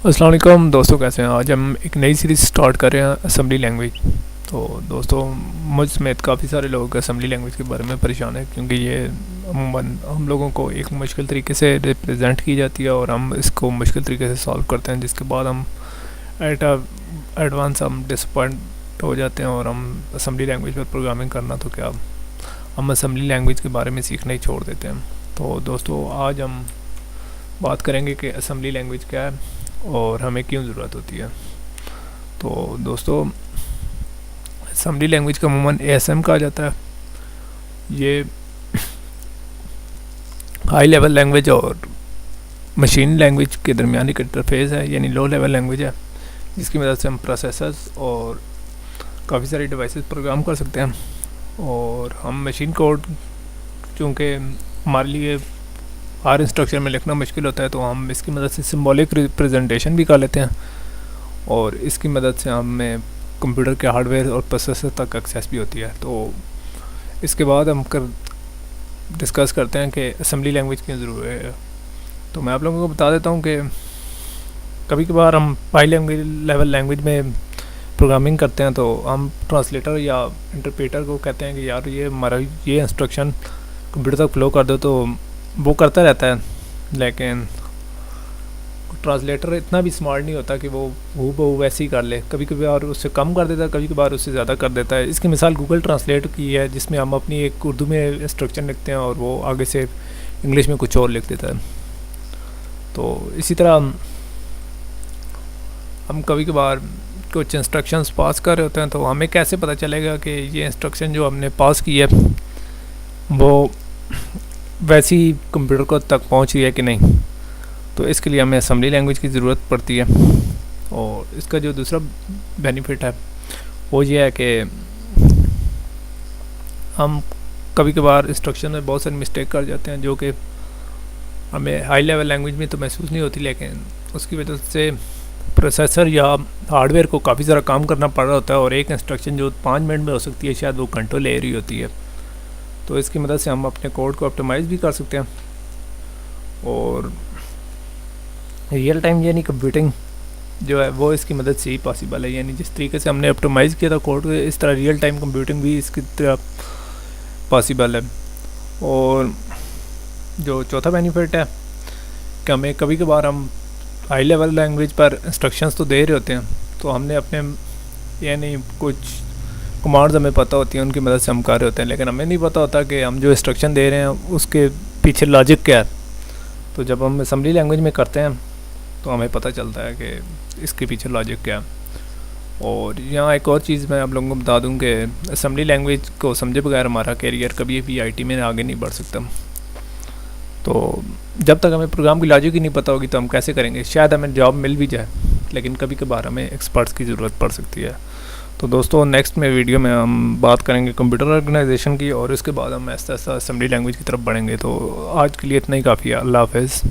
السلام علیکم دوستوں، کیسے ہیں؟ آج ہم ایک نئی سیریز سٹارٹ کر رہے ہیں اسمبلی لینگویج. تو دوستوں، مجھ سمیت کافی سارے لوگ اسمبلی لینگویج کے بارے میں پریشان ہیں، کیونکہ یہ عموماً ہم لوگوں کو ایک مشکل طریقے سے ریپرزینٹ کی جاتی ہے اور ہم اس کو مشکل طریقے سے سالو کرتے ہیں، جس کے بعد ہم ایڈوانس ہم ڈسپوائنٹ ہو جاتے ہیں اور ہم اسمبلی لینگویج پر پروگرامنگ کرنا تو کیا ہم اسمبلی لینگویج کے بارے میں سیکھنا ہی چھوڑ دیتے ہیں. تو دوستوں، آج ہم بات کریں گے کہ اسمبلی لینگویج کیا ہے اور ہمیں کیوں ضرورت ہوتی ہے. تو دوستو، اسمبلی لینگویج کا عموماً ASM کہا جاتا ہے. یہ ہائی لیول لینگویج اور مشین لینگویج کے درمیان ایک انٹرفیس ہے، یعنی لو لیول لینگویج ہے، جس کی مدد سے ہم پروسیسرز اور کافی ساری ڈیوائسز پروگرام کر سکتے ہیں. اور ہم مشین کوڈ، چونکہ ہمارے لیے ہر انسٹرکشن میں لکھنا مشکل ہوتا ہے، تو ہم اس کی مدد سے سمبولک ریپرزنٹیشن بھی کر لیتے ہیں، اور اس کی مدد سے ہمیں کمپیوٹر کے ہارڈ ویئر اور پروسیسر تک ایکسیس بھی ہوتی ہے. تو اس کے بعد ہم ڈسکس کرتے ہیں کہ اسمبلی لینگویج کیوں ضروری ہے. تو میں آپ لوگوں کو بتا دیتا ہوں کہ کبھی کبھار ہم ہائی لیول لینگویج میں پروگرامنگ کرتے ہیں، تو ہم ٹرانسلیٹر یا انٹرپریٹر کو کہتے ہیں کہ یار یہ ہمارا یہ انسٹرکشن کمپیوٹر تک فلو کر دو، تو وہ کرتا رہتا ہے. لیکن ٹرانسلیٹر اتنا بھی سمارٹ نہیں ہوتا کہ وہ بہو ویسے ہی کر لے. کبھی کبھار اس سے کم کر دیتا ہے، کبھی کبھار اس سے زیادہ کر دیتا ہے. اس کی مثال گوگل ٹرانسلیٹ کی ہے، جس میں ہم اپنی ایک اردو میں انسٹرکشن لکھتے ہیں اور وہ آگے سے انگلش میں کچھ اور لکھ دیتا ہے. تو اسی طرح ہم کبھی کبھار کچھ انسٹرکشنز پاس کر رہے ہوتے ہیں، تو ہمیں کیسے پتہ چلے گا کہ یہ انسٹرکشن جو ہم نے پاس کی ہے وہ ویسی کمپیوٹر کو تک پہنچ رہی ہے کہ نہیں. تو اس کے لیے ہمیں اسمبلی لینگویج کی ضرورت پڑتی ہے. اور اس کا جو دوسرا بینیفٹ ہے وہ یہ ہے کہ ہم کبھی کبھار انسٹرکشن میں بہت ساری مسٹیک کر جاتے ہیں، جو کہ ہمیں ہائی لیول لینگویج میں تو محسوس نہیں ہوتی، لیکن اس کی وجہ سے پروسیسر یا ہارڈ ویئر کو کافی سارا کام کرنا پڑ رہا ہوتا ہے، اور ایک انسٹرکشن جو 5 منٹ میں ہو سکتی ہے شاید وہ گھنٹوں لے رہی ہوتی ہے. تو اس کی مدد سے ہم اپنے کوڈ کو آپٹیمائز بھی کر سکتے ہیں. اور ریئل ٹائم یعنی کمپیوٹنگ جو ہے وہ اس کی مدد سے ہی پاسبل ہے. یعنی جس طریقے سے ہم نے آپٹیمائز کیا تھا کوڈ کو، اس طرح ریئل ٹائم کمپیوٹنگ بھی اس کی طرح پاسبل ہے. اور جو چوتھا بینیفٹ ہے کہ ہمیں کبھی کبھار ہم ہائی لیول لینگویج پر انسٹرکشنز تو دے رہے ہوتے ہیں، تو ہم نے اپنے یعنی کچھ کمانڈز ہمیں پتہ ہوتی ہیں، ان کی مدد سے ہم کر رہے ہوتے ہیں، لیکن ہمیں نہیں پتہ ہوتا کہ ہم جو انسٹرکشن دے رہے ہیں اس کے پیچھے لاجک کیا ہے. تو جب ہم اسمبلی لینگویج میں کرتے ہیں تو ہمیں پتہ چلتا ہے کہ اس کے پیچھے لاجک کیا ہے. اور یہاں ایک اور چیز میں آپ لوگوں کو بتا دوں کہ اسمبلی لینگویج کو سمجھے بغیر ہمارا کیریئر کبھی بھی IT میں آگے نہیں بڑھ سکتا. تو جب تک ہمیں پروگرام کی لاجک ہی نہیں پتہ ہوگی تو ہم کیسے کریں گے. شاید ہمیں جاب مل بھی جائے، لیکن کبھی کبھار ہمیں ایکسپرٹس کی ضرورت پڑ سکتی ہے. تو دوستوں، نیکسٹ میں ویڈیو میں ہم بات کریں گے کمپیوٹر آرگنائزیشن کی، اور اس کے بعد ہم آہستہ آہستہ اسمبلی لینگویج کی طرف بڑھیں گے. تو آج کے لیے اتنا ہی کافی ہے. اللہ حافظ.